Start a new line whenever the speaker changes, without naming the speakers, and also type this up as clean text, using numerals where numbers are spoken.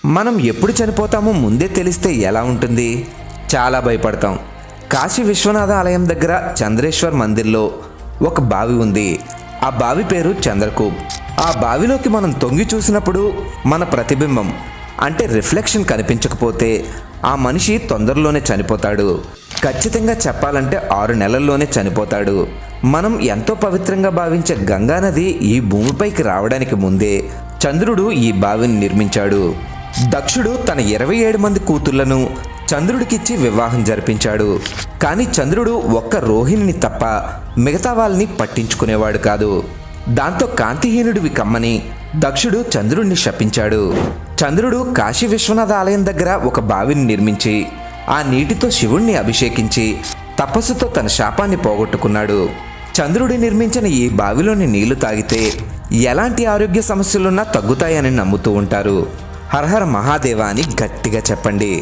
మనం ఎప్పుడు చనిపోతామో ముందే తెలిస్తే ఎలా ఉంటుంది? చాలా భయపడతాం. కాశీ విశ్వనాథ ఆలయం దగ్గర చంద్రేశ్వర్ మందిర్లో ఒక బావి ఉంది. ఆ బావి పేరు చంద్రకూప్. ఆ బావిలోకి మనం తొంగి చూసినప్పుడు మన ప్రతిబింబం అంటే రిఫ్లెక్షన్ కనిపించకపోతే ఆ మనిషి తొందరలోనే చనిపోతాడు. ఖచ్చితంగా చెప్పాలంటే 6 నెలల్లోనే చనిపోతాడు. మనం ఎంతో పవిత్రంగా భావించే గంగానది ఈ భూమిపైకి రావడానికి ముందే చంద్రుడు ఈ బావిని నిర్మించాడు. దక్షుడు తన 27 మంది కూతుళ్లను చంద్రుడికిచ్చి వివాహం జరిపించాడు. కానీ చంద్రుడు ఒక్క రోహిణిని తప్ప మిగతా వాళ్ళని పట్టించుకునేవాడు కాదు. దాంతో కాంతిహీనుడివి కమ్మని దక్షుడు చంద్రుడిని శపించాడు. చంద్రుడు కాశీ విశ్వనాథ ఆలయం దగ్గర ఒక బావిని నిర్మించి ఆ నీటితో శివుణ్ణి అభిషేకించి తపస్సుతో తన శాపాన్ని పోగొట్టుకున్నాడు. చంద్రుడి నిర్మించిన ఈ బావిలోని నీళ్లు తాగితే ఎలాంటి ఆరోగ్య సమస్యలున్నా తగ్గుతాయని నమ్ముతూ ఉంటారు. హరహర మహాదేవ అని గట్టిగా చెప్పండి.